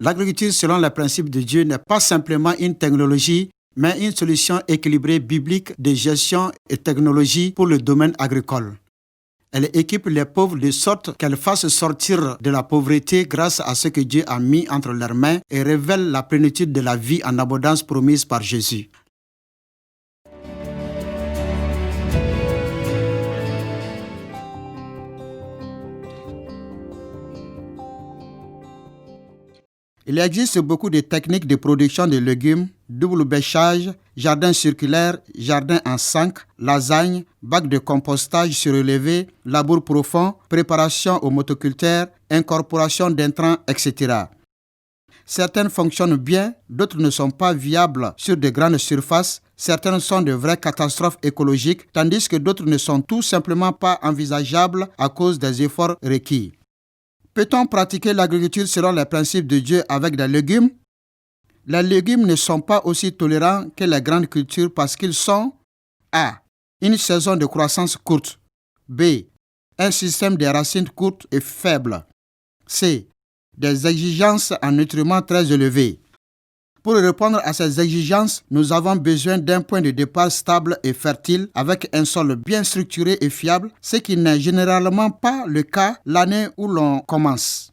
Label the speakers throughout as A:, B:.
A: L'agriculture selon les principes de Dieu n'est pas simplement une technologie, mais une solution équilibrée biblique de gestion et technologie pour le domaine agricole. Elle équipe les pauvres de sorte qu'elle fasse sortir de la pauvreté grâce à ce que Dieu a mis entre leurs mains et révèle la plénitude de la vie en abondance promise par Jésus. Il existe beaucoup de techniques de production de légumes, double bêchage, jardin circulaire, jardin en 5, lasagne, bac de compostage surélevé, labour profond, préparation au motoculteur, incorporation d'intrants, etc. Certaines fonctionnent bien, d'autres ne sont pas viables sur de grandes surfaces, certaines sont de vraies catastrophes écologiques, tandis que d'autres ne sont tout simplement pas envisageables à cause des efforts requis. Peut-on pratiquer l'agriculture selon les principes de Dieu avec des légumes? Les légumes ne sont pas aussi tolérants que les grandes cultures parce qu'ils sont A. Une saison de croissance courte. B. Un système de racines courtes et faibles. C. Des exigences en nutriments très élevées. Pour répondre à ces exigences, nous avons besoin d'un point de départ stable et fertile avec un sol bien structuré et fiable, ce qui n'est généralement pas le cas l'année où l'on commence.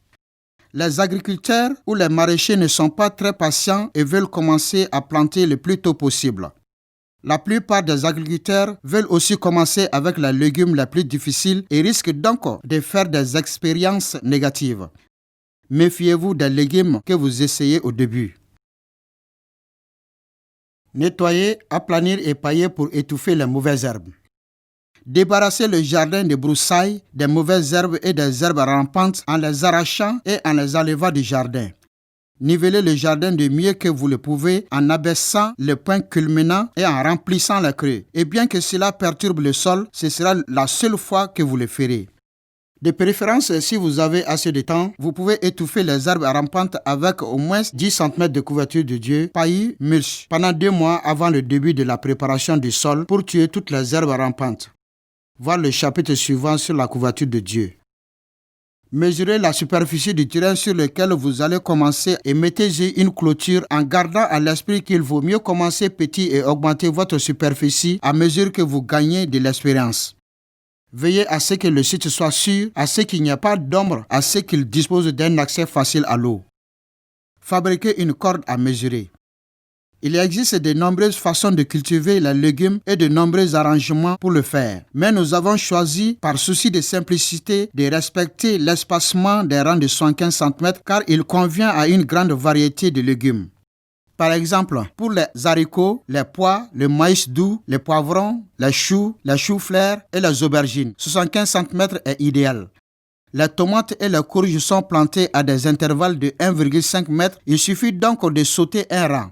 A: Les agriculteurs ou les maraîchers ne sont pas très patients et veulent commencer à planter le plus tôt possible. La plupart des agriculteurs veulent aussi commencer avec les légumes les plus difficiles et risquent donc de faire des expériences négatives. Méfiez-vous des légumes que vous essayez au début. Nettoyer, aplanir et pailler pour étouffer les mauvaises herbes. Débarrasser le jardin de broussailles, des mauvaises herbes et des herbes rampantes en les arrachant et en les enlevant du jardin. Niveler le jardin du mieux que vous le pouvez en abaissant le point culminant et en remplissant les creux. Et bien que cela perturbe le sol, ce sera la seule fois que vous le ferez. De préférence, si vous avez assez de temps, vous pouvez étouffer les herbes rampantes avec au moins 10 cm de couverture de Dieu, paillis, mulch, pendant 2 mois avant le début de la préparation du sol pour tuer toutes les herbes rampantes. Voir le chapitre suivant sur la couverture de Dieu. Mesurez la superficie du terrain sur lequel vous allez commencer et mettez-y une clôture en gardant à l'esprit qu'il vaut mieux commencer petit et augmenter votre superficie à mesure que vous gagnez de l'expérience. Veillez à ce que le site soit sûr, à ce qu'il n'y ait pas d'ombre, à ce qu'il dispose d'un accès facile à l'eau. Fabriquez une corde à mesurer. Il existe de nombreuses façons de cultiver les légumes et de nombreux arrangements pour le faire. Mais nous avons choisi, par souci de simplicité, de respecter l'espacement des rangs de 75 cm car il convient à une grande variété de légumes. Par exemple, pour les haricots, les pois, le maïs doux, les poivrons, les choux-fleurs et les aubergines, 75 cm est idéal. Les tomates et les courges sont plantées à des intervalles de 1,5 m. Il suffit donc de sauter un rang.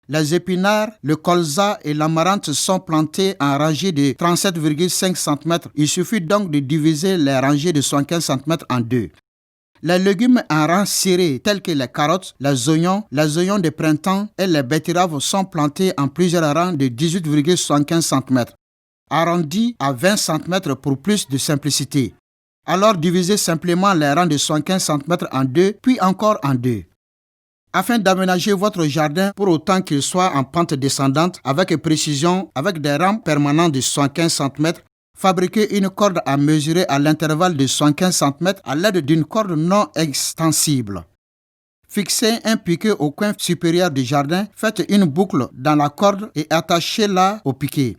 A: Les épinards, le colza et l'amarante sont plantés en rangées de 37,5 cm. Il suffit donc de diviser les rangées de 75 cm en deux. Les légumes en rang serré tels que les carottes, les oignons de printemps et les betteraves sont plantés en plusieurs rangs de 18,75 cm, arrondis à 20 cm pour plus de simplicité. Alors divisez simplement les rangs de 75 cm en deux, puis encore en deux. Afin d'aménager votre jardin pour autant qu'il soit en pente descendante avec précision, avec des rangs permanents de 75 cm, fabriquez une corde à mesurer à l'intervalle de 75 cm à l'aide d'une corde non extensible. Fixez un piquet au coin supérieur du jardin, faites une boucle dans la corde et attachez-la au piquet.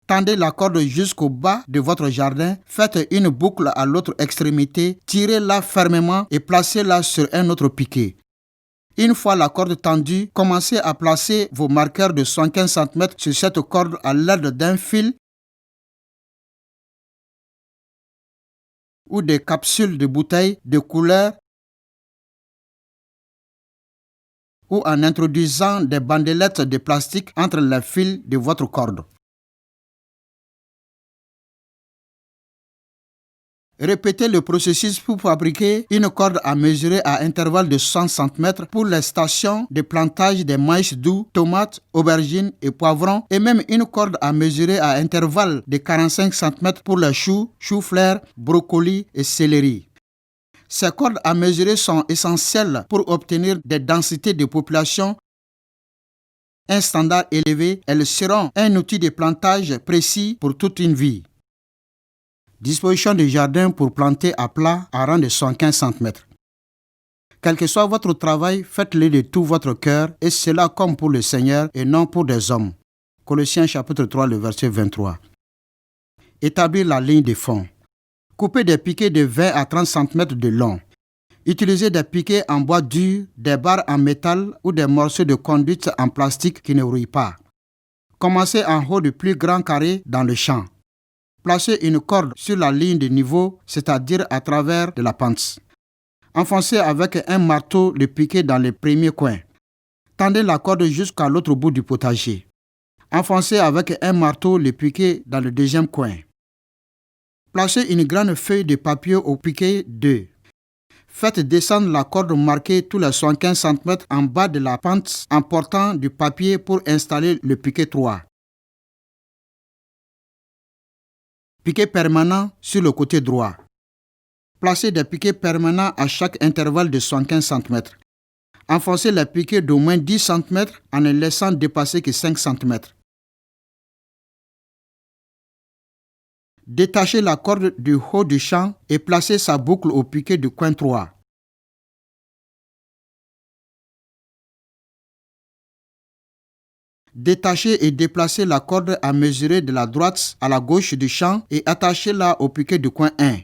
A: Tendez la corde jusqu'au bas de votre jardin, faites une boucle à l'autre extrémité, tirez-la fermement et placez-la sur un autre piquet. Une fois la corde tendue, commencez à placer vos marqueurs de 75 cm sur cette corde à l'aide d'un fil ou des capsules de bouteilles de couleur ou en introduisant des bandelettes de plastique entre les fils de votre corde. Répétez le processus pour fabriquer une corde à mesurer à intervalles de 100 cm pour les stations de plantage des maïs doux, tomates, aubergines et poivrons et même une corde à mesurer à intervalles de 45 cm pour les choux, choux-fleurs, brocolis et céleri. Ces cordes à mesurer sont essentielles pour obtenir des densités de population, un standard élevé. Elles seront un outil de plantage précis pour toute une vie. Disposition de jardin pour planter à plat à rang de 75 cm. Quel que soit votre travail, faites-le de tout votre cœur, et cela comme pour le Seigneur et non pour des hommes. Colossiens chapitre 3, le verset 23. Établir la ligne de fond. Coupez des piquets de 20 à 30 cm de long. Utilisez des piquets en bois dur, des barres en métal ou des morceaux de conduite en plastique qui ne rouillent pas. Commencez en haut du plus grand carré dans le champ. Placez une corde sur la ligne de niveau, c'est-à-dire à travers de la pente. Enfoncez avec un marteau le piquet dans les premiers coins. Tendez la corde jusqu'à l'autre bout du potager. Enfoncez avec un marteau le piquet dans le deuxième coin. Placez une grande feuille de papier au piquet 2. Faites descendre la corde marquée tous les 75 cm en bas de la pente en portant du papier pour installer le piquet 3. Piquet permanent sur le côté droit. Placez des piquets permanents à chaque intervalle de 75 cm. Enfoncez les piquets d'au moins 10 cm en ne laissant dépasser que 5 cm. Détachez la corde du haut du champ et placez sa boucle au piquet du coin 3. Détachez et déplacez la corde à mesurer de la droite à la gauche du champ et attachez-la au piquet du coin 1.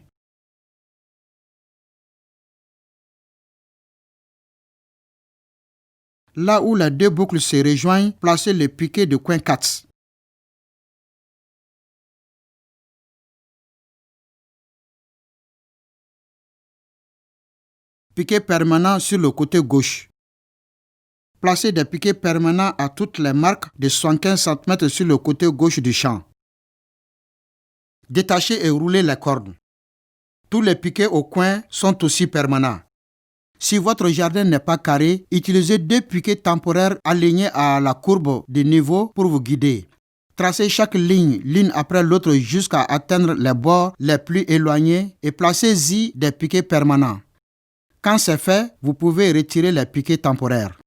A: Là où les deux boucles se rejoignent, placez le piquet du coin 4. Piquet permanent sur le côté gauche. Placez des piquets permanents à toutes les marques de 75 cm sur le côté gauche du champ. Détachez et roulez les cordes. Tous les piquets au coin sont aussi permanents. Si votre jardin n'est pas carré, utilisez 2 piquets temporaires alignés à la courbe de niveau pour vous guider. Tracez chaque ligne l'une après l'autre jusqu'à atteindre les bords les plus éloignés et placez-y des piquets permanents. Quand c'est fait, vous pouvez retirer les piquets temporaires.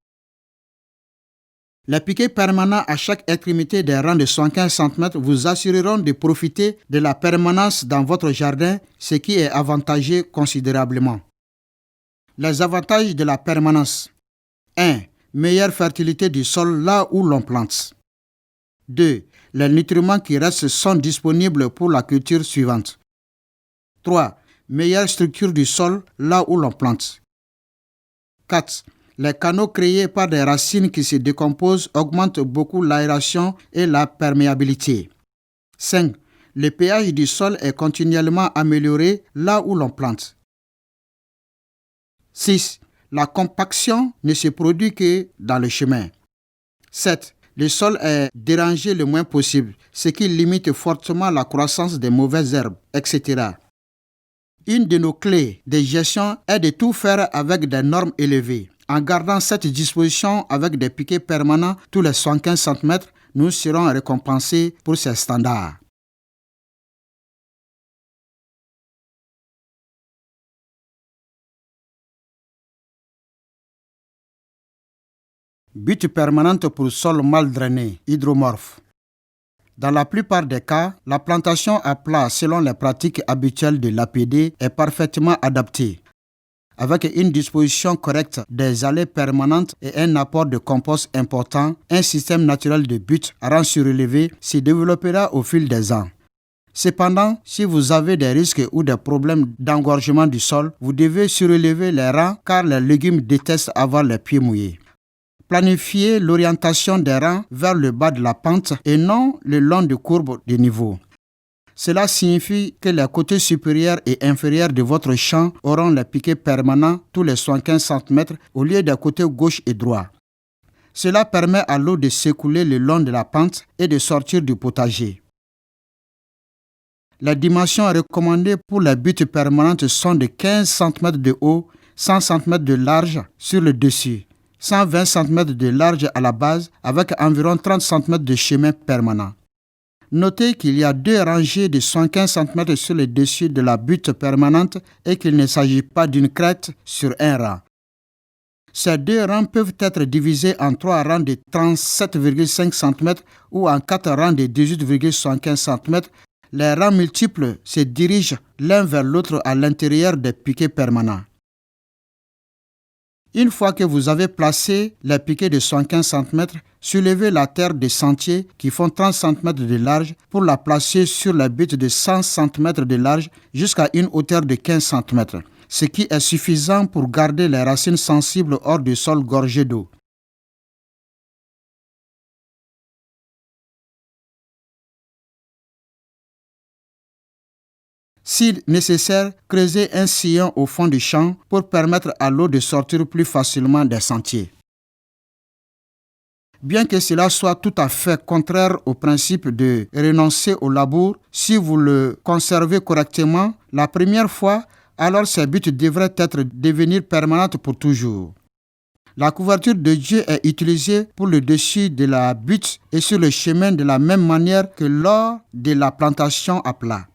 A: Les piquets permanents à chaque extrémité des rangs de 75 cm vous assureront de profiter de la permanence dans votre jardin, ce qui est avantageux considérablement. Les avantages de la permanence. 1. Meilleure fertilité du sol là où l'on plante. 2. Les nutriments qui restent sont disponibles pour la culture suivante. 3. Meilleure structure du sol là où l'on plante. 4. Les canaux créés par des racines qui se décomposent augmentent beaucoup l'aération et la perméabilité. 5. Le pH du sol est continuellement amélioré là où l'on plante. 6. La compaction ne se produit que dans le chemin. 7. Le sol est dérangé le moins possible, ce qui limite fortement la croissance des mauvaises herbes, etc. Une de nos clés de gestion est de tout faire avec des normes élevées. En gardant cette disposition avec des piquets permanents tous les 75 cm, nous serons récompensés pour ces standards. Butte permanente pour sol mal drainé, hydromorphe. Dans la plupart des cas, la plantation à plat selon les pratiques habituelles de l'APD est parfaitement adaptée. Avec une disposition correcte des allées permanentes et un apport de compost important, un système naturel de butte à rang surélevé se développera au fil des ans. Cependant, si vous avez des risques ou des problèmes d'engorgement du sol, vous devez surélever les rangs car les légumes détestent avoir les pieds mouillés. Planifiez l'orientation des rangs vers le bas de la pente et non le long de courbes de niveau. Cela signifie que les côtés supérieurs et inférieurs de votre champ auront les piquets permanents tous les 75 cm au lieu des côtés gauche et droit. Cela permet à l'eau de s'écouler le long de la pente et de sortir du potager. Les dimensions recommandées pour les buttes permanentes sont de 15 cm de haut, 100 cm de large sur le dessus, 120 cm de large à la base avec environ 30 cm de chemin permanent. Notez qu'il y a 2 rangées de 75 cm sur le dessus de la butte permanente et qu'il ne s'agit pas d'une crête sur un rang. Ces 2 rangs peuvent être divisés en 3 rangs de 37,5 cm ou en 4 rangs de 18,75 cm. Les rangs multiples se dirigent l'un vers l'autre à l'intérieur des piquets permanents. Une fois que vous avez placé les piquets de 75 cm, soulevez la terre des sentiers qui font 30 cm de large pour la placer sur la butte de 100 cm de large jusqu'à une hauteur de 15 cm, ce qui est suffisant pour garder les racines sensibles hors du sol gorgé d'eau. Si nécessaire, creusez un sillon au fond du champ pour permettre à l'eau de sortir plus facilement des sentiers. Bien que cela soit tout à fait contraire au principe de renoncer au labour, si vous le conservez correctement la première fois, alors ces buttes devraient devenir permanentes pour toujours. La couverture de Dieu est utilisée pour le dessus de la butte et sur le chemin de la même manière que lors de la plantation à plat.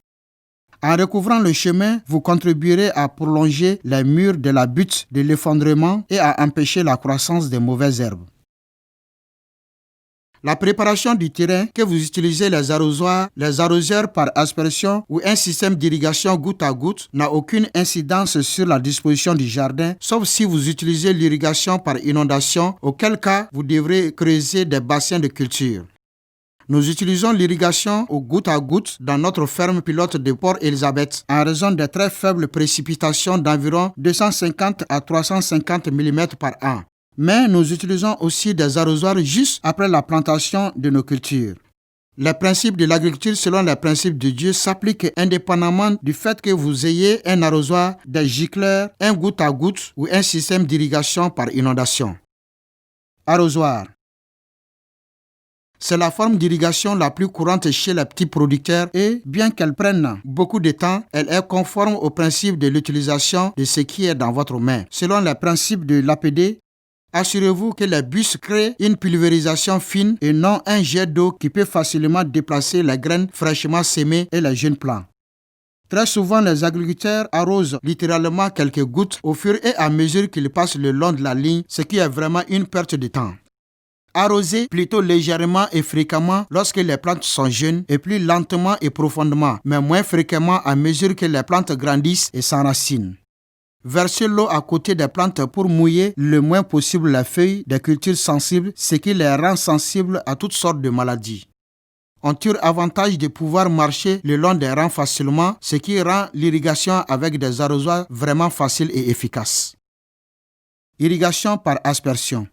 A: En recouvrant le chemin, vous contribuerez à prolonger les murs de la butte de l'effondrement et à empêcher la croissance des mauvaises herbes. La préparation du terrain, que vous utilisez les arrosoirs, les arroseurs par aspersion ou un système d'irrigation goutte à goutte, n'a aucune incidence sur la disposition du jardin, sauf si vous utilisez l'irrigation par inondation, auquel cas vous devrez creuser des bassins de culture. Nous utilisons l'irrigation au goutte à goutte dans notre ferme pilote de Port-Elizabeth en raison des très faibles précipitations d'environ 250 à 350 mm par an. Mais nous utilisons aussi des arrosoirs juste après la plantation de nos cultures. Les principes de l'agriculture selon les principes de Dieu s'appliquent indépendamment du fait que vous ayez un arrosoir, des gicleurs, un goutte à goutte ou un système d'irrigation par inondation. Arrosoir. C'est la forme d'irrigation la plus courante chez les petits producteurs et, bien qu'elle prenne beaucoup de temps, elle est conforme au principe de l'utilisation de ce qui est dans votre main. Selon les principes de l'APD, assurez-vous que les bus créent une pulvérisation fine et non un jet d'eau qui peut facilement déplacer les graines fraîchement sémées et les jeunes plants. Très souvent, les agriculteurs arrosent littéralement quelques gouttes au fur et à mesure qu'ils passent le long de la ligne, ce qui est vraiment une perte de temps. Arroser plutôt légèrement et fréquemment lorsque les plantes sont jeunes et plus lentement et profondément, mais moins fréquemment à mesure que les plantes grandissent et s'enracinent. Versez l'eau à côté des plantes pour mouiller le moins possible les feuilles des cultures sensibles, ce qui les rend sensibles à toutes sortes de maladies. On tire avantage de pouvoir marcher le long des rangs facilement, ce qui rend l'irrigation avec des arrosoirs vraiment facile et efficace. Irrigation par aspersion.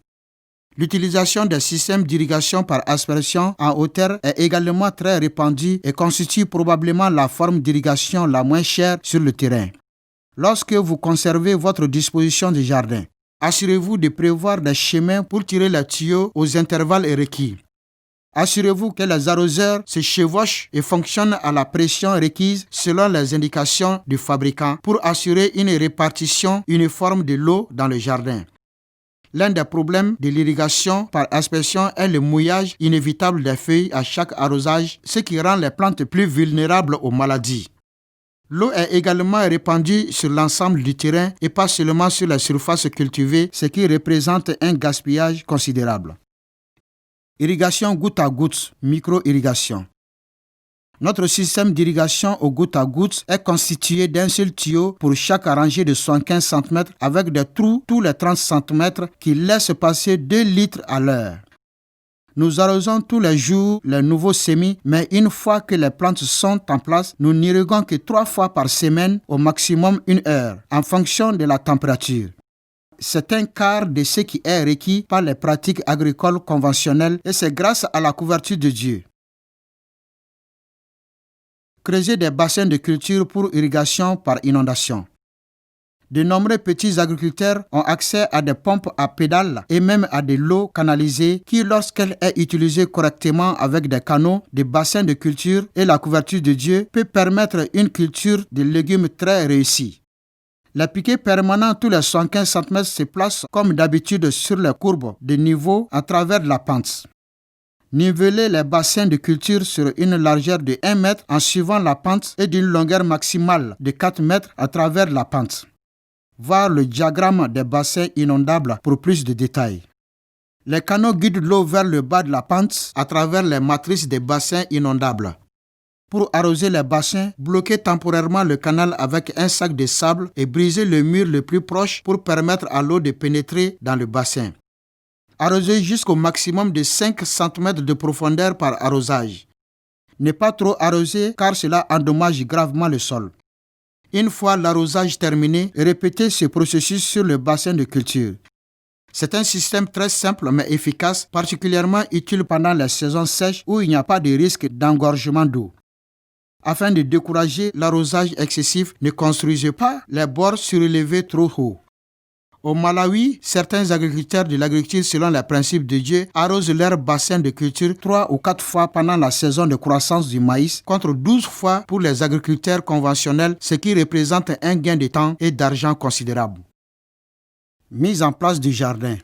A: L'utilisation des systèmes d'irrigation par aspersion en hauteur est également très répandue et constitue probablement la forme d'irrigation la moins chère sur le terrain. Lorsque vous conservez votre disposition de jardin, assurez-vous de prévoir des chemins pour tirer les tuyaux aux intervalles requis. Assurez-vous que les arroseurs se chevauchent et fonctionnent à la pression requise selon les indications du fabricant pour assurer une répartition uniforme de l'eau dans le jardin. L'un des problèmes de l'irrigation par aspersion est le mouillage inévitable des feuilles à chaque arrosage, ce qui rend les plantes plus vulnérables aux maladies. L'eau est également répandue sur l'ensemble du terrain et pas seulement sur la surface cultivée, ce qui représente un gaspillage considérable. Irrigation goutte à goutte, micro-irrigation. Notre système d'irrigation au goutte à goutte est constitué d'un seul tuyau pour chaque rangée de 75 cm avec des trous tous les 30 cm qui laissent passer 2 litres à l'heure. Nous arrosons tous les jours les nouveaux semis, mais une fois que les plantes sont en place, nous n'irriguons que 3 fois par semaine, au maximum 1 heure, en fonction de la température. C'est un quart de ce qui est requis par les pratiques agricoles conventionnelles et c'est grâce à la couverture de Dieu. Creuser des bassins de culture pour irrigation par inondation. De nombreux petits agriculteurs ont accès à des pompes à pédales et même à de l'eau canalisée qui, lorsqu'elle est utilisée correctement avec des canaux, des bassins de culture et la couverture de Dieu, peut permettre une culture de légumes très réussie. Les piquets permanents tous les 75 cm se placent comme d'habitude sur les courbes de niveau à travers la pente. Niveler les bassins de culture sur une largeur de 1 mètre en suivant la pente et d'une longueur maximale de 4 mètres à travers la pente. Voir le diagramme des bassins inondables pour plus de détails. Les canaux guident l'eau vers le bas de la pente à travers les matrices des bassins inondables. Pour arroser les bassins, bloquez temporairement le canal avec un sac de sable et brisez le mur le plus proche pour permettre à l'eau de pénétrer dans le bassin. Arrosez jusqu'au maximum de 5 cm de profondeur par arrosage. Ne pas trop arroser car cela endommage gravement le sol. Une fois l'arrosage terminé, répétez ce processus sur le bassin de culture. C'est un système très simple mais efficace, particulièrement utile pendant les saisons sèches où il n'y a pas de risque d'engorgement d'eau. Afin de décourager l'arrosage excessif, ne construisez pas les bords surélevés trop hauts. Au Malawi, certains agriculteurs de l'agriculture selon les principes de Dieu arrosent leur bassin de culture 3 ou 4 fois pendant la saison de croissance du maïs, contre 12 fois pour les agriculteurs conventionnels, ce qui représente un gain de temps et d'argent considérable. Mise en place du jardin.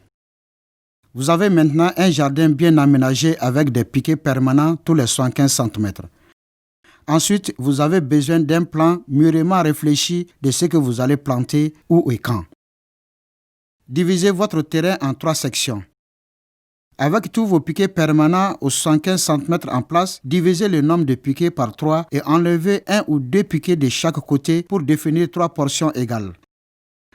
A: Vous avez maintenant un jardin bien aménagé avec des piquets permanents tous les 75 cm. Ensuite, vous avez besoin d'un plan mûrement réfléchi de ce que vous allez planter, où et quand. Divisez votre terrain en 3 sections. Avec tous vos piquets permanents aux 75 cm en place, divisez le nombre de piquets par 3 et enlevez 1 ou 2 piquets de chaque côté pour définir 3 portions égales.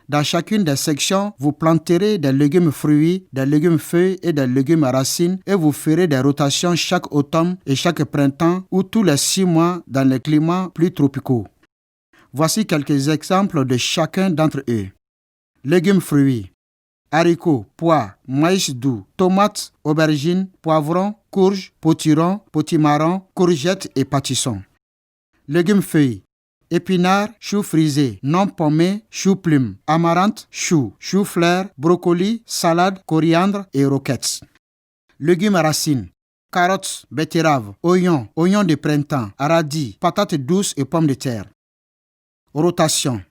A: Dans chacune des sections, vous planterez des légumes fruits, des légumes feuilles et des légumes racines et vous ferez des rotations chaque automne et chaque printemps ou tous les 6 mois dans les climats plus tropicaux. Voici quelques exemples de chacun d'entre eux. Légumes fruits. Haricots, pois, maïs doux, tomates, aubergines, poivrons, courges, potirons, potimarrons, courgettes et pâtissons. Légumes feuilles. Épinards, choux frisés, non pommés, choux plumes, amaranth, choux, choux-fleurs, brocolis, salade, coriandre et roquettes. Légumes racines. Carottes, betteraves, oignons, oignons de printemps, radis, patates douces et pommes de terre. Rotation.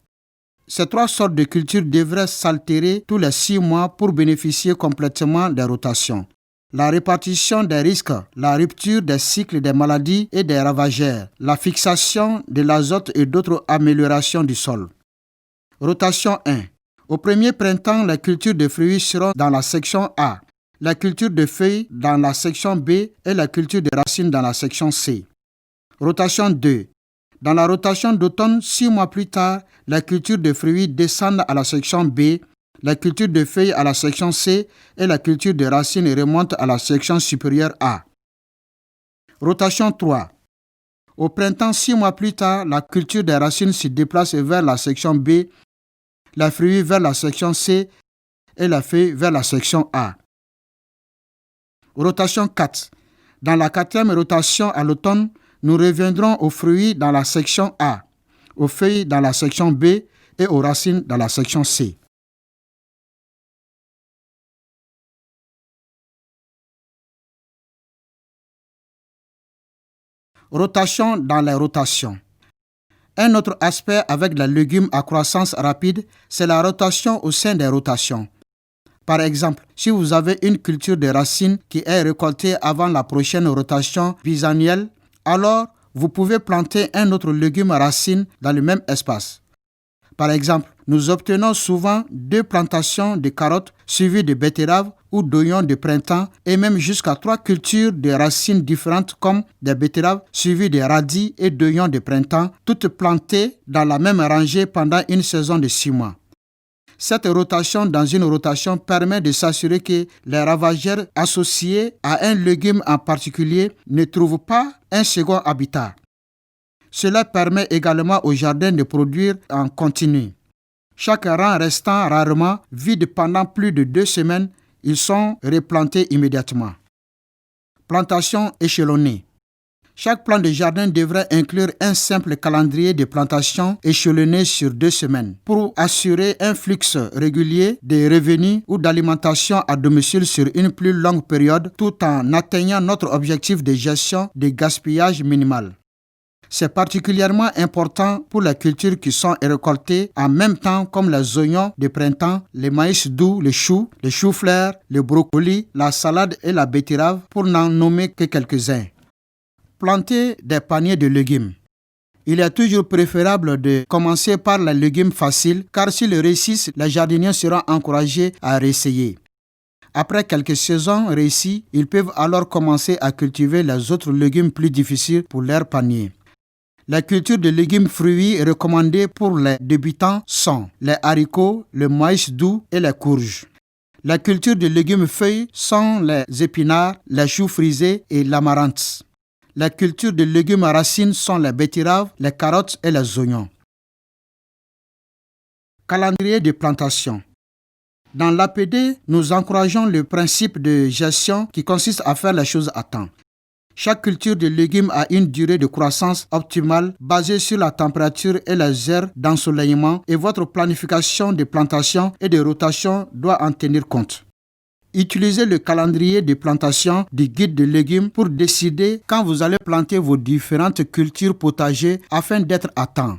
A: Ces 3 sortes de cultures devraient s'altérer tous les 6 mois pour bénéficier complètement des rotations. La répartition des risques, la rupture des cycles des maladies et des ravageurs, la fixation de l'azote et d'autres améliorations du sol. Rotation 1. Au premier printemps, les cultures de fruits seront dans la section A, la culture de feuilles dans la section B et la culture de racines dans la section C. Rotation 2. Dans la rotation d'automne, 6 mois plus tard, la culture de fruits descend à la section B, la culture de feuilles à la section C et la culture de racines remonte à la section supérieure A. Rotation 3. Au printemps, 6 mois plus tard, la culture des racines se déplace vers la section B, les fruits vers la section C et les feuilles vers la section A. Rotation 4. Dans la 4e rotation à l'automne, nous reviendrons aux fruits dans la section A, aux feuilles dans la section B et aux racines dans la section C. Rotation dans les rotations. Un autre aspect avec les légumes à croissance rapide, c'est la rotation au sein des rotations. Par exemple, si vous avez une culture de racines qui est récoltée avant la prochaine rotation bisannuelle, alors vous pouvez planter un autre légume à racines dans le même espace. Par exemple, nous obtenons souvent 2 plantations de carottes suivies de betteraves ou d'oignons de printemps et même jusqu'à 3 cultures de racines différentes comme des betteraves suivies de radis et d'oignons de printemps, toutes plantées dans la même rangée pendant une saison de 6 mois. Cette rotation dans une rotation permet de s'assurer que les ravageurs associés à un légume en particulier ne trouvent pas un second habitat. Cela permet également au jardin de produire en continu. Chaque rang restant rarement vide pendant plus de 2 semaines, ils sont replantés immédiatement. Plantation échelonnée. Chaque plan de jardin devrait inclure un simple calendrier de plantation échelonné sur 2 semaines pour assurer un flux régulier de revenus ou d'alimentation à domicile sur une plus longue période tout en atteignant notre objectif de gestion de gaspillage minimal. C'est particulièrement important pour les cultures qui sont récoltées en même temps comme les oignons de printemps, les maïs doux, les choux-fleurs, le brocoli, la salade et la betterave pour n'en nommer que quelques-uns. Planter des paniers de légumes. Il est toujours préférable de commencer par les légumes faciles car s'ils réussissent, les jardiniers seront encouragés à réessayer. Après quelques saisons réussies, ils peuvent alors commencer à cultiver les autres légumes plus difficiles pour leur panier. Les cultures de légumes fruits recommandées pour les débutants sont les haricots, le maïs doux et les courges. Les cultures de légumes feuilles sont les épinards, les choux frisés et l'amarante. Les cultures de légumes à racines sont les betteraves, les carottes et les oignons. Calendrier de plantation. Dans l'APD, nous encourageons le principe de gestion qui consiste à faire les choses à temps. Chaque culture de légumes a une durée de croissance optimale basée sur la température et les heures d'ensoleillement et votre planification de plantation et de rotation doit en tenir compte. Utilisez le calendrier de plantation du guide de légumes pour décider quand vous allez planter vos différentes cultures potagers afin d'être à temps.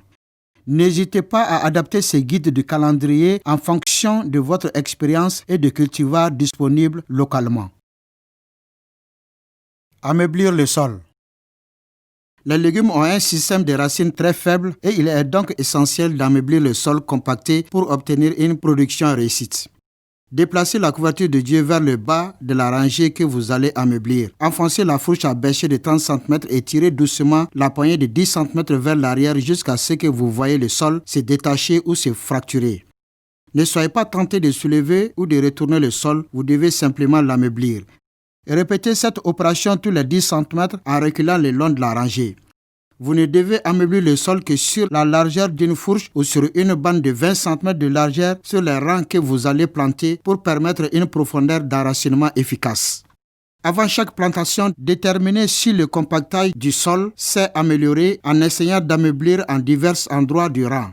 A: N'hésitez pas à adapter ces guides de calendrier en fonction de votre expérience et de cultivars disponibles localement. Ameublir le sol. Les légumes ont un système de racines très faible et il est donc essentiel d'ameublir le sol compacté pour obtenir une production réussite. Déplacez la couverture de Dieu vers le bas de la rangée que vous allez ameublir. Enfoncez la fourche à bêcher de 30 cm et tirez doucement la poignée de 10 cm vers l'arrière jusqu'à ce que vous voyez le sol se détacher ou se fracturer. Ne soyez pas tenté de soulever ou de retourner le sol, vous devez simplement l'ameublir. Répétez cette opération tous les 10 cm en reculant le long de la rangée. Vous ne devez ameublir le sol que sur la largeur d'une fourche ou sur une bande de 20 cm de largeur sur les rangs que vous allez planter pour permettre une profondeur d'enracinement efficace. Avant chaque plantation, déterminez si le compactage du sol s'est amélioré en essayant d'ameublir en divers endroits du rang.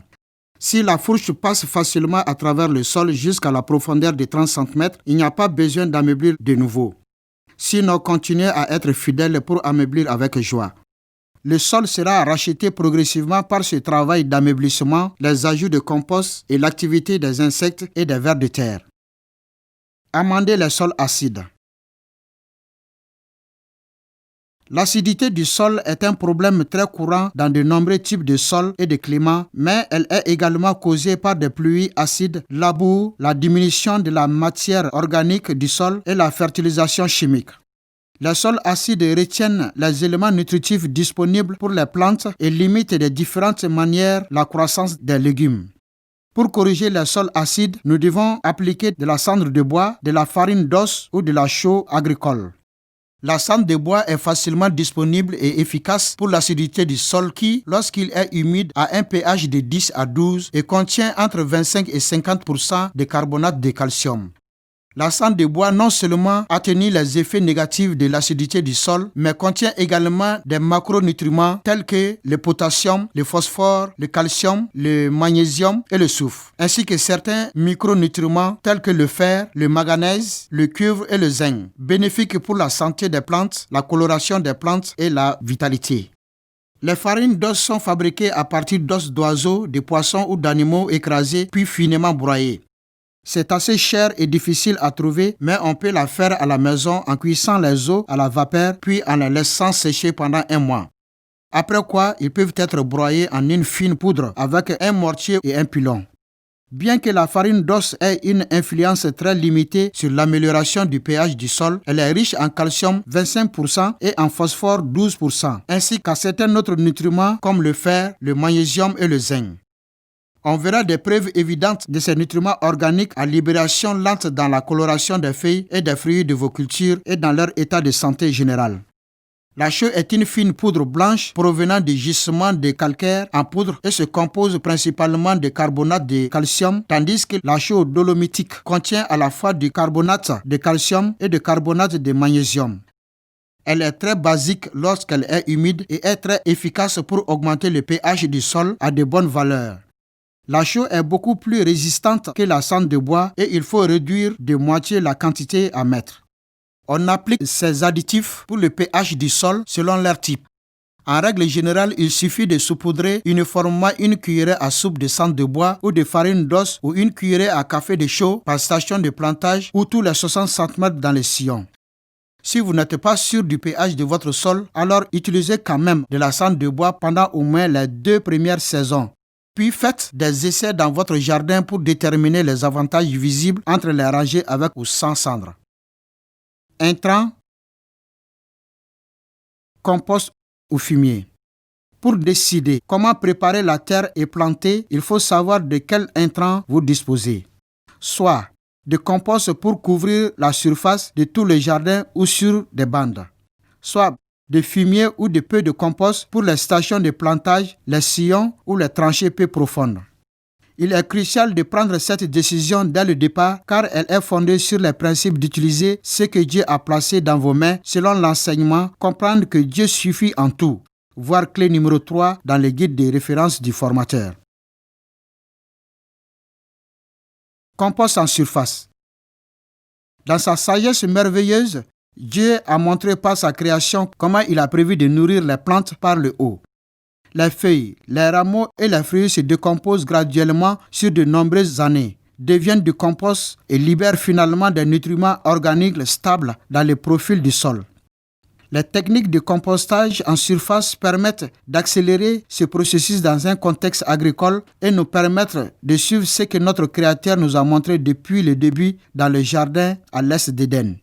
A: Si la fourche passe facilement à travers le sol jusqu'à la profondeur de 30 cm, il n'y a pas besoin d'ameublir de nouveau. Sinon, continuez à être fidèle pour ameublir avec joie. Le sol sera racheté progressivement par ce travail d'ameublissement, les ajouts de compost et l'activité des insectes et des vers de terre. Amender les sols acides. L'acidité du sol est un problème très courant dans de nombreux types de sols et de climats, mais elle est également causée par des pluies acides, la boue, la diminution de la matière organique du sol et la fertilisation chimique. Les sols acides retiennent les éléments nutritifs disponibles pour les plantes et limitent de différentes manières la croissance des légumes. Pour corriger les sols acides, nous devons appliquer de la cendre de bois, de la farine d'os ou de la chaux agricole. La cendre de bois est facilement disponible et efficace pour l'acidité du sol qui, lorsqu'il est humide, a un pH de 10 à 12 et contient entre 25 et 50% de carbonate de calcium. La cendre de bois non seulement atténue les effets négatifs de l'acidité du sol, mais contient également des macronutriments tels que le potassium, le phosphore, le calcium, le magnésium et le soufre, ainsi que certains micronutriments tels que le fer, le manganèse, le cuivre et le zinc, bénéfiques pour la santé des plantes, la coloration des plantes et la vitalité. Les farines d'os sont fabriquées à partir d'os d'oiseaux, de poissons ou d'animaux écrasés puis finement broyés. C'est assez cher et difficile à trouver, mais on peut la faire à la maison en cuisant les os à la vapeur puis en les laissant sécher pendant 1 mois. Après quoi, ils peuvent être broyés en une fine poudre avec un mortier et un pilon. Bien que la farine d'os ait une influence très limitée sur l'amélioration du pH du sol, elle est riche en calcium 25% et en phosphore 12%, ainsi qu'à certains autres nutriments comme le fer, le magnésium et le zinc. On verra des preuves évidentes de ces nutriments organiques à libération lente dans la coloration des feuilles et des fruits de vos cultures et dans leur état de santé général. La chaux est une fine poudre blanche provenant des gisements de calcaire en poudre et se compose principalement de carbonate de calcium, tandis que la chaux dolomitique contient à la fois du carbonate de calcium et du carbonate de magnésium. Elle est très basique lorsqu'elle est humide et est très efficace pour augmenter le pH du sol à de bonnes valeurs. La chaux est beaucoup plus résistante que la cendre de bois et il faut réduire de moitié la quantité à mettre. On applique ces additifs pour le pH du sol selon leur type. En règle générale, il suffit de saupoudrer uniformément une cuillerée à soupe de cendre de bois ou de farine d'os ou une cuillerée à café de chaux par station de plantage ou tous les 60 cm dans les sillons. Si vous n'êtes pas sûr du pH de votre sol, alors utilisez quand même de la cendre de bois pendant au moins les 2 premières saisons. Puis faites des essais dans votre jardin pour déterminer les avantages visibles entre les rangées avec ou sans cendre. Intrants, compost ou fumier. Pour décider comment préparer la terre et planter, il faut savoir de quel intrant vous disposez. Soit de compost pour couvrir la surface de tout le jardin ou sur des bandes. Soit de fumier ou de peu de compost pour les stations de plantage, les sillons ou les tranchées peu profondes. Il est crucial de prendre cette décision dès le départ car elle est fondée sur les principes d'utiliser ce que Dieu a placé dans vos mains selon l'enseignement, comprendre que Dieu suffit en tout. Voir clé numéro 3 dans le guide de référence du formateur. Compost en surface. Dans sa sagesse merveilleuse, Dieu a montré par sa création comment il a prévu de nourrir les plantes par le haut. Les feuilles, les rameaux et les fruits se décomposent graduellement sur de nombreuses années, deviennent du compost et libèrent finalement des nutriments organiques stables dans le profil du sol. Les techniques de compostage en surface permettent d'accélérer ce processus dans un contexte agricole et nous permettre de suivre ce que notre Créateur nous a montré depuis le début dans le jardin à l'est d'Éden.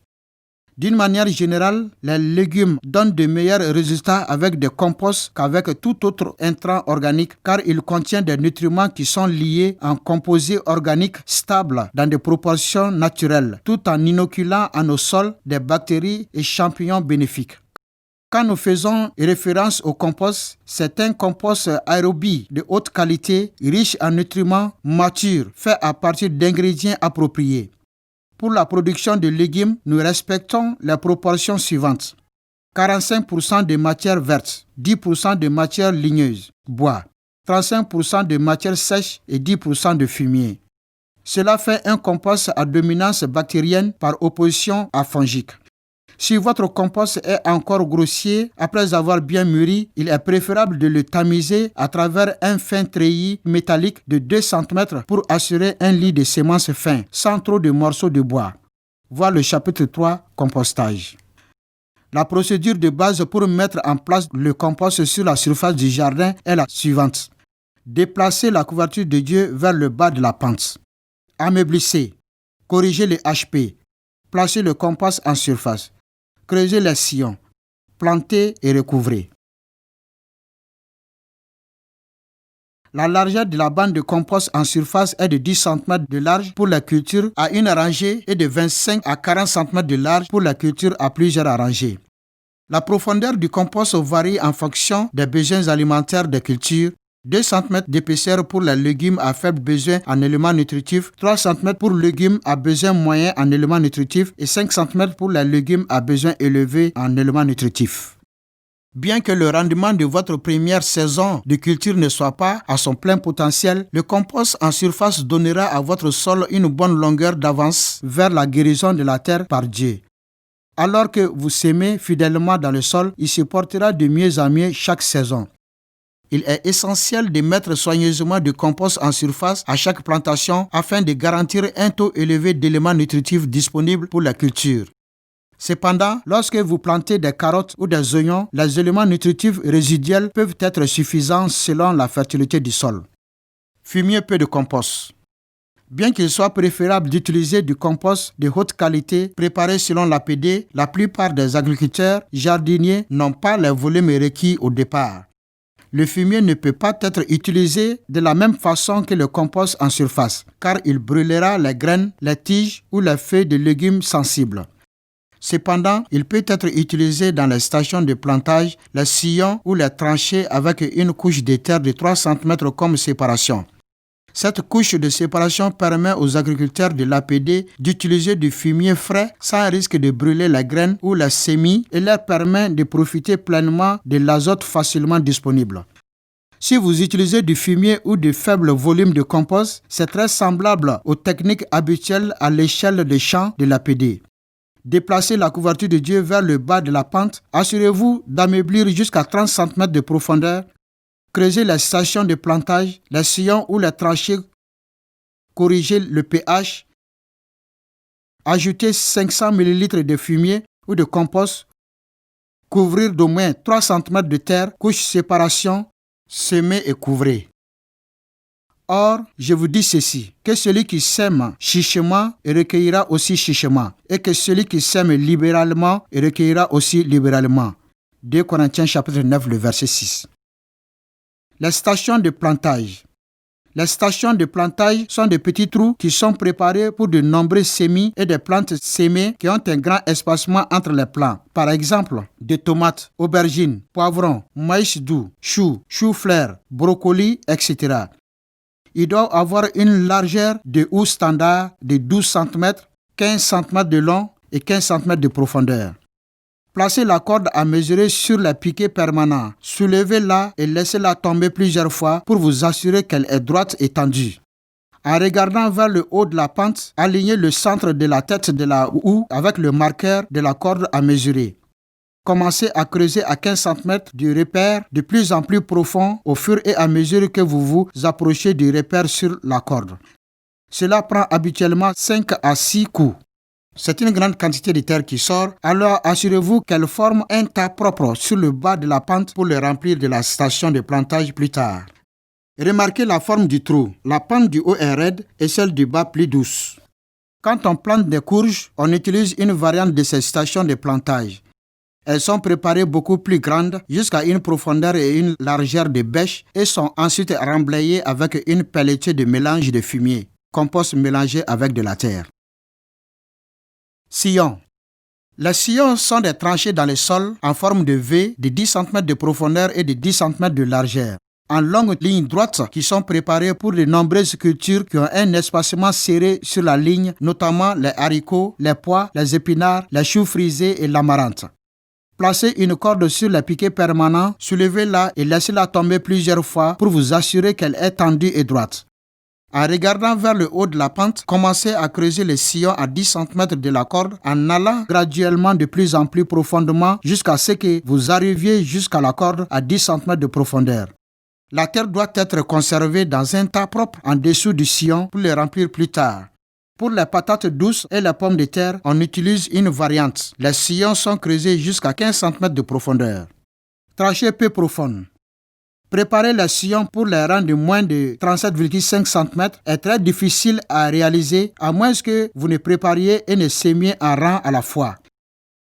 A: D'une manière générale, les légumes donnent de meilleurs résultats avec des composts qu'avec tout autre intrant organique car ils contiennent des nutriments qui sont liés en composés organiques stables dans des proportions naturelles, tout en inoculant à nos sols des bactéries et champignons bénéfiques. Quand nous faisons référence au compost, c'est un compost aérobie de haute qualité, riche en nutriments matures, fait à partir d'ingrédients appropriés. Pour la production de légumes, nous respectons les proportions suivantes. 45% de matière verte, 10% de matière ligneuse, bois, 35% de matière sèche et 10% de fumier. Cela fait un compost à dominance bactérienne par opposition à fongique. Si votre compost est encore grossier, après avoir bien mûri, il est préférable de le tamiser à travers un fin treillis métallique de 2 cm pour assurer un lit de semences fin, sans trop de morceaux de bois. Voir le chapitre 3, compostage. La procédure de base pour mettre en place le compost sur la surface du jardin est la suivante. Déplacer la couverture de Dieu vers le bas de la pente. Ameublissez. Corriger les HP. Placer le compost en surface. Creuser les sillons, planter et recouvrer. La largeur de la bande de compost en surface est de 10 cm de large pour la culture à une rangée et de 25 à 40 cm de large pour la culture à plusieurs rangées. La profondeur du compost varie en fonction des besoins alimentaires des cultures. 2 cm d'épaisseur pour les légumes à faible besoin en éléments nutritifs, 3 cm pour légumes à besoin moyen en éléments nutritifs et 5 cm pour les légumes à besoin élevé en éléments nutritifs. Bien que le rendement de votre première saison de culture ne soit pas à son plein potentiel, le compost en surface donnera à votre sol une bonne longueur d'avance vers la guérison de la terre par Dieu. Alors que vous sémez fidèlement dans le sol, il se portera de mieux en mieux chaque saison. Il est essentiel de mettre soigneusement du compost en surface à chaque plantation afin de garantir un taux élevé d'éléments nutritifs disponibles pour la culture. Cependant, lorsque vous plantez des carottes ou des oignons, les éléments nutritifs résiduels peuvent être suffisants selon la fertilité du sol. Fumier peu de compost. Bien qu'il soit préférable d'utiliser du compost de haute qualité préparé selon l'APD, la plupart des agriculteurs jardiniers n'ont pas les volumes requis au départ. Le fumier ne peut pas être utilisé de la même façon que le compost en surface, car il brûlera les graines, les tiges ou les feuilles de légumes sensibles. Cependant, il peut être utilisé dans les stations de plantage, les sillons ou les tranchées avec une couche de terre de 3 cm comme séparation. Cette couche de séparation permet aux agriculteurs de l'APD d'utiliser du fumier frais sans risque de brûler les graines ou les semis et leur permet de profiter pleinement de l'azote facilement disponible. Si vous utilisez du fumier ou de faibles volumes de compost, c'est très semblable aux techniques habituelles à l'échelle des champs de l'APD. Déplacez la couverture de Dieu vers le bas de la pente. Assurez-vous d'ameublir jusqu'à 30 cm de profondeur. Creusez les stations de plantage, les sillons ou les tranchées. Corrigez le pH. Ajoutez 500 ml de fumier ou de compost. Couvrir d'au moins 3 cm de terre, couche séparation, semer et couvrez. Or, je vous dis ceci, que celui qui sème chichement recueillera aussi chichement, et que celui qui sème libéralement recueillera aussi libéralement. 2 Corinthiens chapitre 9, le verset 6. Les stations de plantage. Les stations de plantage sont de petits trous qui sont préparés pour de nombreux semis et des plantes sémées qui ont un grand espacement entre les plants. Par exemple, des tomates, aubergines, poivrons, maïs doux, choux, choux-fleurs, brocolis, etc. Il doit avoir une largeur de houe standard de 12 cm, 15 cm de long et 15 cm de profondeur. Placez la corde à mesurer sur les piquets permanents. Soulevez-la et laissez-la tomber plusieurs fois pour vous assurer qu'elle est droite et tendue. En regardant vers le haut de la pente, alignez le centre de la tête de la houe avec le marqueur de la corde à mesurer. Commencez à creuser à 15 cm du repère de plus en plus profond au fur et à mesure que vous vous approchez du repère sur la corde. Cela prend habituellement 5 à 6 coups. C'est une grande quantité de terre qui sort, alors assurez-vous qu'elle forme un tas propre sur le bas de la pente pour le remplir de la station de plantage plus tard. Remarquez la forme du trou. La pente du haut est raide et celle du bas plus douce. Quand on plante des courges, on utilise une variante de ces stations de plantage. Elles sont préparées beaucoup plus grandes jusqu'à une profondeur et une largeur de bêche et sont ensuite remblayées avec une pelletier de mélange de fumier, compost mélangé avec de la terre. Sillons. Les sillons sont des tranchées dans le sol en forme de V de 10 cm de profondeur et de 10 cm de largeur, en longues lignes droites qui sont préparées pour de nombreuses cultures qui ont un espacement serré sur la ligne, notamment les haricots, les pois, les épinards, les choux frisés et l'amarante. Placez une corde sur les piquets permanents, soulevez-la et laissez-la tomber plusieurs fois pour vous assurer qu'elle est tendue et droite. En regardant vers le haut de la pente, commencez à creuser les sillons à 10 cm de la corde en allant graduellement de plus en plus profondément jusqu'à ce que vous arriviez jusqu'à la corde à 10 cm de profondeur. La terre doit être conservée dans un tas propre en dessous du sillon pour le remplir plus tard. Pour les patates douces et les pommes de terre, on utilise une variante. Les sillons sont creusés jusqu'à 15 cm de profondeur. Tranchées peu profondes. Préparer les sillons pour les rangs de moins de 37,5 cm est très difficile à réaliser à moins que vous ne prépariez et ne sémiez en rang à la fois.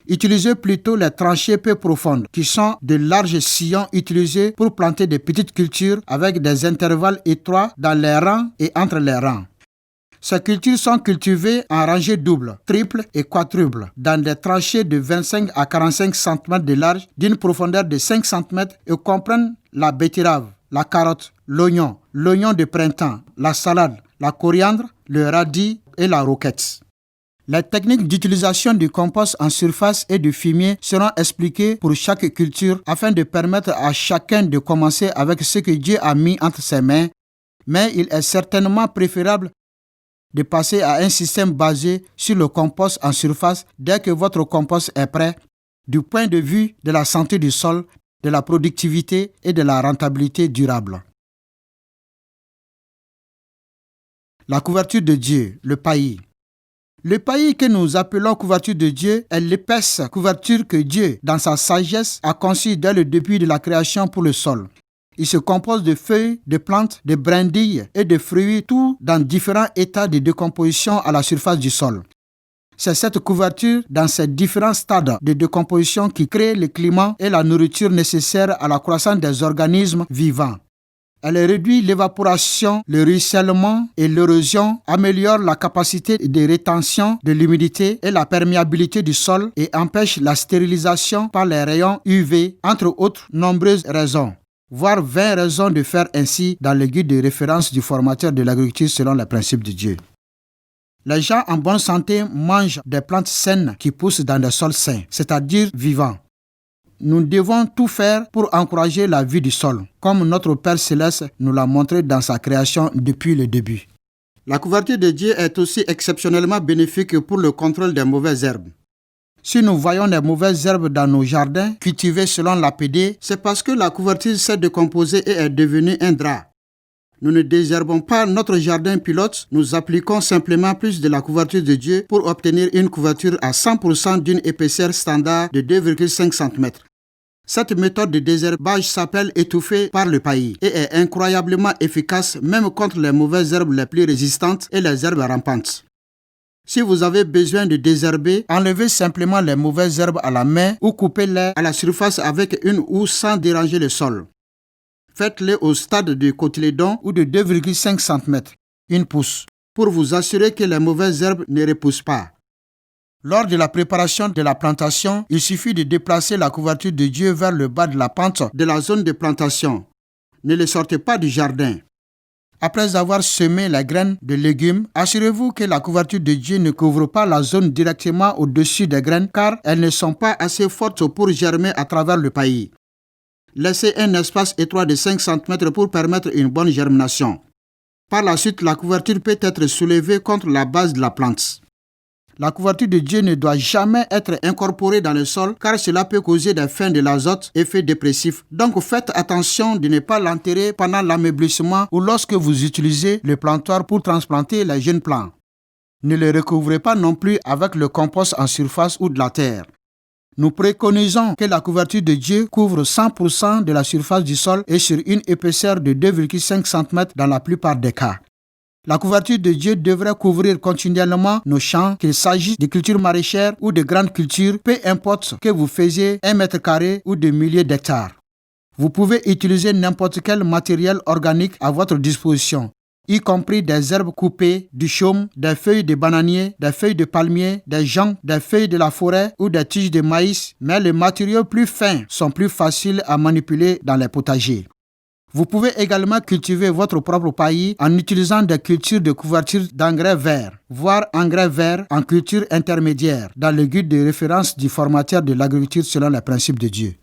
A: Utilisez plutôt les tranchées peu profondes qui sont de larges sillons utilisés pour planter des petites cultures avec des intervalles étroits dans les rangs et entre les rangs. Ces cultures sont cultivées en rangées doubles, triples et quadruples dans des tranchées de 25 à 45 cm de large d'une profondeur de 5 cm et comprennent la betterave, la carotte, l'oignon de printemps, la salade, la coriandre, le radis et la roquette. Les techniques d'utilisation du compost en surface et du fumier seront expliquées pour chaque culture afin de permettre à chacun de commencer avec ce que Dieu a mis entre ses mains, mais il est certainement préférable de passer à un système basé sur le compost en surface dès que votre compost est prêt, du point de vue de la santé du sol, de la productivité et de la rentabilité durable. La couverture de Dieu, le paillis. Le paillis que nous appelons couverture de Dieu est l'épaisse couverture que Dieu, dans sa sagesse, a conçue dès le début de la création pour le sol. Il se compose de feuilles, de plantes, de brindilles et de fruits, tout dans différents états de décomposition à la surface du sol. C'est cette couverture dans ces différents stades de décomposition qui crée le climat et la nourriture nécessaires à la croissance des organismes vivants. Elle réduit l'évaporation, le ruissellement et l'érosion, améliore la capacité de rétention de l'humidité et la perméabilité du sol et empêche la stérilisation par les rayons UV, entre autres nombreuses raisons. Voire 20 raisons de faire ainsi dans le guide de référence du formateur de l'agriculture selon les principes de Dieu. Les gens en bonne santé mangent des plantes saines qui poussent dans des sols sains, c'est-à-dire vivants. Nous devons tout faire pour encourager la vie du sol, comme notre Père Céleste nous l'a montré dans sa création depuis le début. La couverture de Dieu est aussi exceptionnellement bénéfique pour le contrôle des mauvaises herbes. Si nous voyons des mauvaises herbes dans nos jardins, cultivées selon l'APD, c'est parce que la couverture s'est décomposée et est devenue un drap. Nous ne désherbons pas notre jardin pilote, nous appliquons simplement plus de la couverture de Dieu pour obtenir une couverture à 100% d'une épaisseur standard de 2,5 cm. Cette méthode de désherbage s'appelle étouffer par le paillis et est incroyablement efficace même contre les mauvaises herbes les plus résistantes et les herbes rampantes. Si vous avez besoin de désherber, enlevez simplement les mauvaises herbes à la main ou coupez-les à la surface avec une houe sans déranger le sol. Faites-les au stade de cotylédon ou de 2,5 cm, une pousse, pour vous assurer que les mauvaises herbes ne repoussent pas. Lors de la préparation de la plantation, il suffit de déplacer la couverture de Dieu vers le bas de la pente de la zone de plantation. Ne les sortez pas du jardin. Après avoir semé les graines de légumes, assurez-vous que la couverture de Dieu ne couvre pas la zone directement au-dessus des graines car elles ne sont pas assez fortes pour germer à travers le paillis. Laissez un espace étroit de 5 cm pour permettre une bonne germination. Par la suite, la couverture peut être soulevée contre la base de la plante. La couverture de Dieu ne doit jamais être incorporée dans le sol car cela peut causer des fins de l'azote, effet dépressif. Donc faites attention de ne pas l'enterrer pendant l'ameublissement ou lorsque vous utilisez le plantoir pour transplanter les jeunes plants. Ne le recouvrez pas non plus avec le compost en surface ou de la terre. Nous préconisons que la couverture de Dieu couvre 100% de la surface du sol et sur une épaisseur de 2,5 cm dans la plupart des cas. La couverture de Dieu devrait couvrir continuellement nos champs, qu'il s'agisse de cultures maraîchères ou de grandes cultures, peu importe que vous faisiez 1 mètre carré ou des milliers d'hectares. Vous pouvez utiliser n'importe quel matériel organique à votre disposition, y compris des herbes coupées, du chaume, des feuilles de bananier, des feuilles de palmier, des joncs, des feuilles de la forêt ou des tiges de maïs, mais les matériaux plus fins sont plus faciles à manipuler dans les potagers. Vous pouvez également cultiver votre propre paillis en utilisant des cultures de couverture d'engrais verts, voire engrais verts en culture intermédiaire, dans le guide de référence du formateur de l'agriculture selon les principes de Dieu.